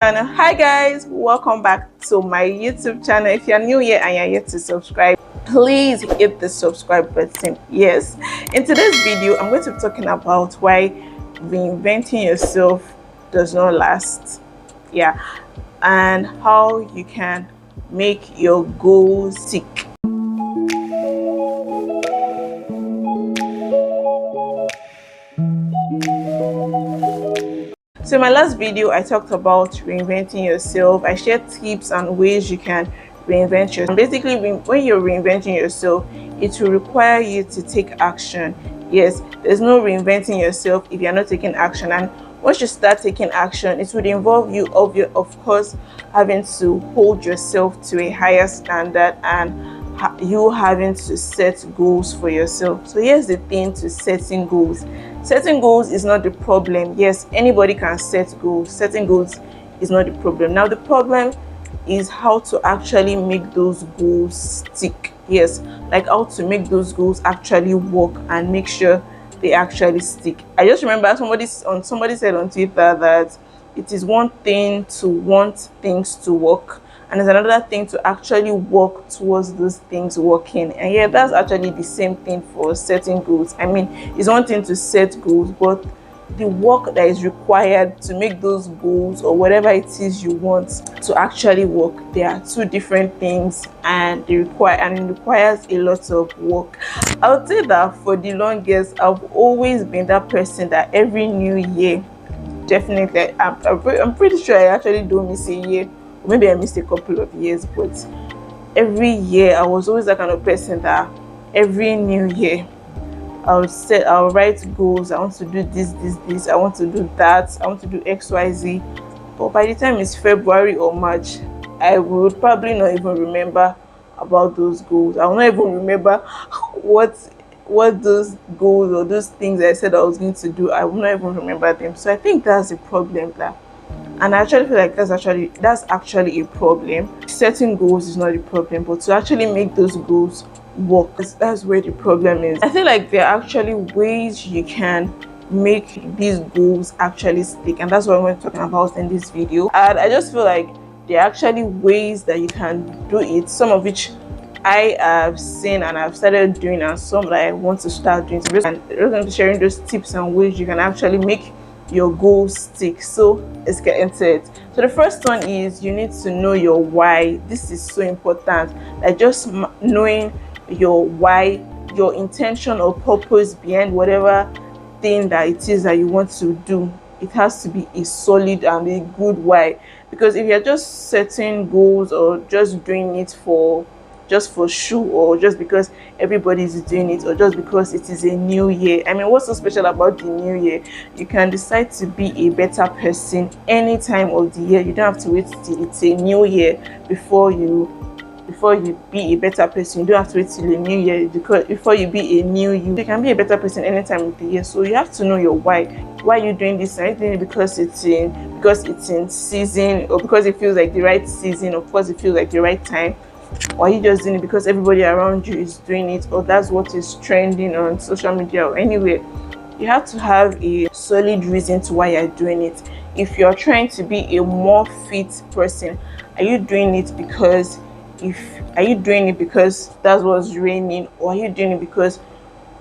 And hi guys, welcome back to my YouTube channel. If you're new here and you're yet to subscribe, please hit the subscribe button. Yes, in today's video I'm going to be talking about why reinventing yourself does not last, and how you can make your goals stick. So in my last video, I talked about reinventing yourself. I shared tips and ways you can reinvent yourself. And basically, when you're reinventing yourself, it will require you to take action. Yes, there's no reinventing yourself if you're not taking action. And once you start taking action, it would involve you, of course, having to hold yourself to a higher standard and you having to set goals for yourself. So here's the thing to setting goals. Setting goals is not the problem. Yes, anybody can set goals. Setting goals is not the problem. Now the problem is how to actually make those goals stick. Yes, like how to make those goals actually work and make sure they actually stick. I just remember somebody said on Twitter that it is one thing to want things to work, and it's another thing to actually work towards those things working. And yeah, that's actually the same thing for setting goals. I mean, it's one thing to set goals, but the work that is required to make those goals or whatever it is you want to actually work, they are two different things, and it requires a lot of work. I would say that for the longest, I've always been that person that every new year, definitely, I'm pretty sure I actually don't miss a year. Or maybe I missed a couple of years, but every year I was always that kind of person that every new year I'll write goals. I want to do this, I want to do that, I want to do XYZ. But by the time it's February or March, I would probably not even remember about those goals. I will not even remember what those goals or those things I said I was going to do. I will not even remember them. So I think that's the problem there. And I actually feel like that's actually a problem. Setting goals is not the problem, but to actually make those goals work, that's where the problem is. I feel like there are actually ways you can make these goals actually stick, and that's what we're talking about in this video. And I just feel like there are actually ways that you can do it, some of which I have seen and I've started doing, and some that I want to start doing. So I'm going to be sharing those tips and ways you can actually make your goals stick. So let's get into it. So the first one is you need to know your why. This is so important, like just knowing your why, your intention or purpose behind whatever thing that it is that you want to do. It has to be a solid and a good why, because if you're just setting goals or just doing it for show, or just because everybody is doing it, or just because it is a new year. I mean, what's so special about the new year? You can decide to be a better person any time of the year. You don't have to wait till it's a new year before you be a better person. You don't have to wait till a new year before you be a new you can be a better person any time of the year. So you have to know your why you're doing this. Are you doing it because it's in season, or because it feels like the right season, or because it feels like the right time? Or are you just doing it because everybody around you is doing it, or that's what is trending on social media or anywhere? You have to have a solid reason to why you're doing it. If you're trying to be a more fit person, are you doing it because that's what's raining, or are you doing it because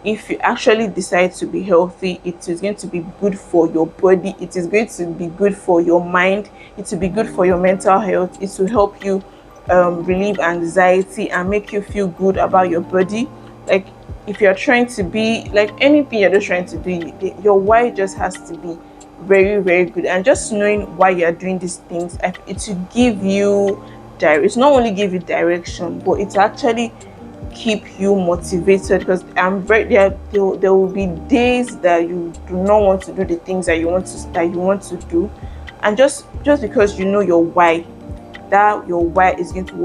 if you actually decide to be healthy, it is going to be good for your body, it is going to be good for your mind, it will be good for your mental health, it will help you relieve anxiety and make you feel good about your body. Like if you're trying to be like anything you're just trying to do, your why just has to be very, very good. And just knowing why you're doing these things, it will give you it's not only give you direction, but it actually keep you motivated, because there will be days that you do not want to do the things that you want to do, and just because you know your why, that your why is going to be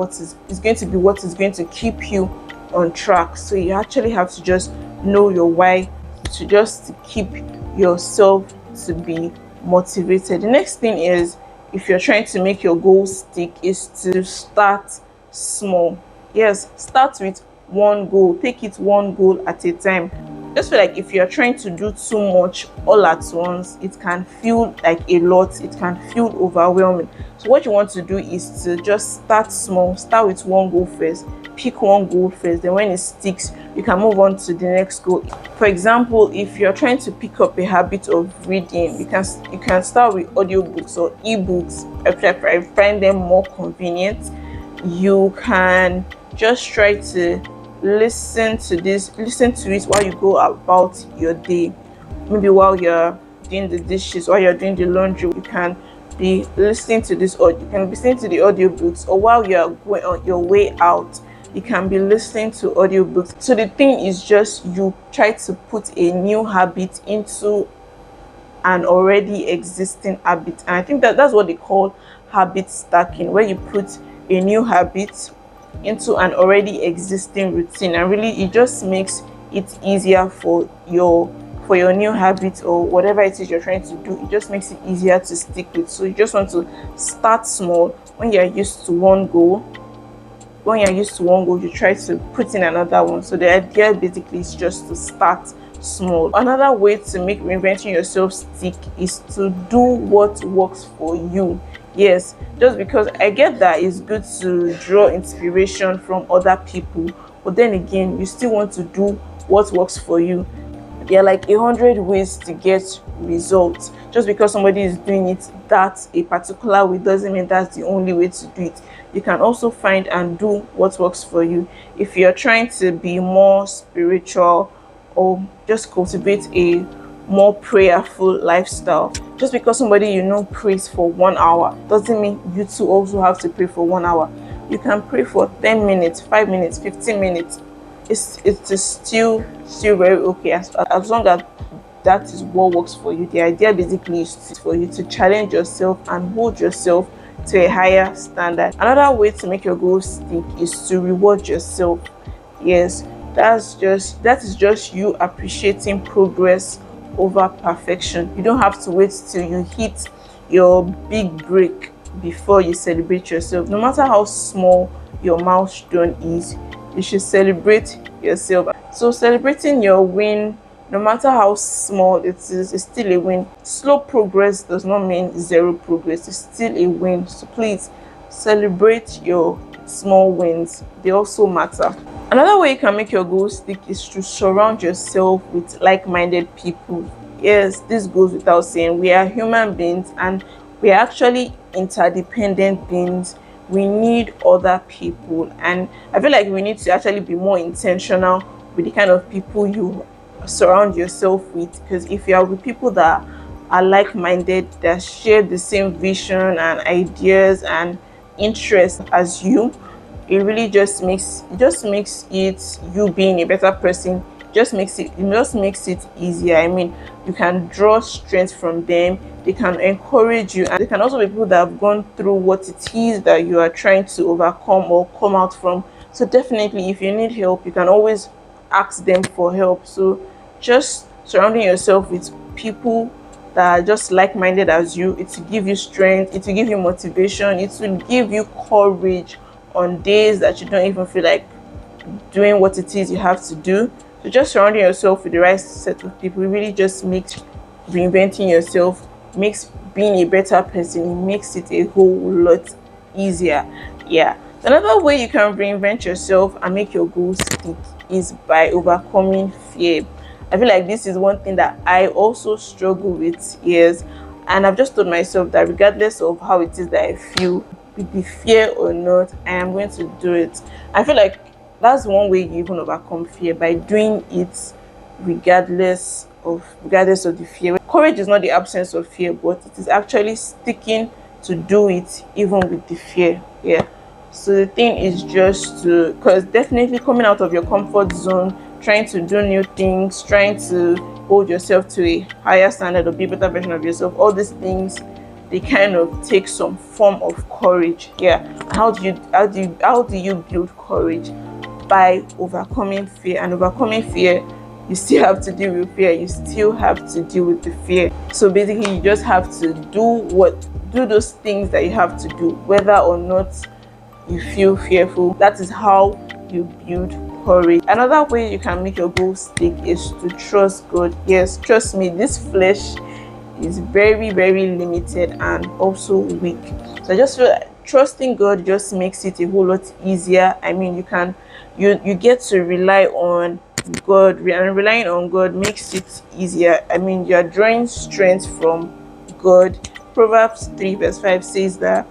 what is going to keep you on track. So you actually have to just know your why to keep yourself to be motivated. The next thing is, if you're trying to make your goals stick, is to start small. Yes, start with one goal. Take it one goal at a time. just feel like if you're trying to do too much all at once, it can feel like a lot, it can feel overwhelming. So what you want to do is to just start small, start with one goal first, pick one goal first, then when it sticks, you can move on to the next goal. For example, if you're trying to pick up a habit of reading, you can start with audiobooks or ebooks. I find them more convenient. You can just try to listen to it while you go about your day. Maybe while you're doing the dishes, while you're doing the laundry, you can be listening to this, or you can be listening to the audiobooks, or while you're going on your way out, you can be listening to audiobooks. So the thing is just you try to put a new habit into an already existing habit, and I think that's what they call habit stacking, where you put a new habit into an already existing routine, and really it just makes it easier for your new habit or whatever it is you're trying to do. It just makes it easier to stick with. So you just want to start small. When you're used to one goal, you try to put in another one. So the idea basically is just to start small. Another way to make reinventing yourself stick is to do what works for you. Yes, just because I get that it's good to draw inspiration from other people, but then again, you still want to do what works for you. There are like 100 ways to get results. Just because somebody is doing it that a particular way doesn't mean that's the only way to do it. You can also find and do what works for you. If you're trying to be more spiritual or just cultivate a more prayerful lifestyle, just because somebody prays for 1 hour doesn't mean you too also have to pray for 1 hour. You can pray for 10 minutes, 5 minutes, 15 minutes. It is still very okay as long as that is what works for you. The idea basically is for you to challenge yourself and hold yourself to a higher standard. Another way to make your goals stick is to reward yourself. Yes, that is just you appreciating progress over perfection. You don't have to wait till you hit your big break before you celebrate yourself. No matter how small your milestone is, you should celebrate yourself. So celebrating your win, no matter how small it is still a win. Slow progress does not mean zero progress. It's still a win. So please celebrate your small wins. They also matter. Another way you can make your goals stick is to surround yourself with like-minded people. Yes, this goes without saying. We are human beings and we are actually interdependent beings. We need other people, and I feel like we need to actually be more intentional with the kind of people you surround yourself with, because if you are with people that are like-minded, that share the same vision and ideas and interests as you, it really just makes it you being a better person. It just makes it easier. I mean, you can draw strength from them. They can encourage you, and they can also be people that have gone through what it is that you are trying to overcome or come out from. So definitely, if you need help, you can always ask them for help. So just surrounding yourself with people that are just like-minded as you, it will give you strength, it will give you motivation, it will give you courage on days that you don't even feel like doing what it is you have to do. So just surrounding yourself with the right set of people really just makes reinventing yourself, makes being a better person, it makes it a whole lot easier. Yeah. Another way you can reinvent yourself and make your goals stick is by overcoming fear. I feel like this is one thing that I also struggle with, yes, and I've just told myself that regardless of how it is that I feel, with the fear or not, I am going to do it. I feel like that's one way you even overcome fear, by doing it regardless of the fear. Courage is not the absence of fear, but it is actually sticking to do it even with the fear. Yeah. So the thing is just to, because definitely coming out of your comfort zone, trying to do new things, trying to hold yourself to a higher standard or be a better version of yourself, all these things, they kind of take some form of courage. Yeah. How do you build courage? By overcoming fear. And overcoming fear, you still have to deal with fear. You still have to deal with the fear. So basically, you just have to do those things that you have to do, whether or not you feel fearful. That is how you build courage. Another way you can make your goals stick is to trust God. Yes, trust me, this flesh is very, very limited and also weak. So I just feel like trusting God just makes it a whole lot easier. I mean, you get to rely on God, and relying on God makes it easier. I mean, you are drawing strength from God. Proverbs 3 verse 5 says that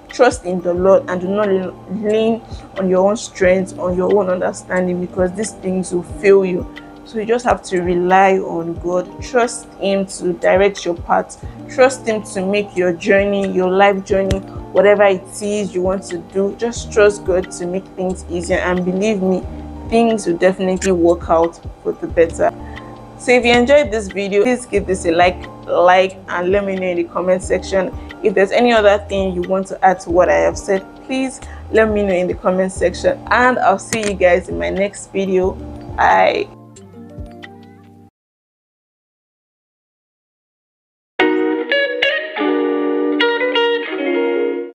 trust in the Lord and do not lean on your own strength, on your own understanding, because these things will fail you. So you just have to rely on God. Trust Him to direct your path. Trust Him to make your journey, your life journey, whatever it is you want to do, just trust God to make things easier. And believe me, things will definitely work out for the better. So if you enjoyed this video, please give this a like and let me know in the comment section. If there's any other thing you want to add to what I have said, please let me know in the comment section, and I'll see you guys in my next video. Bye.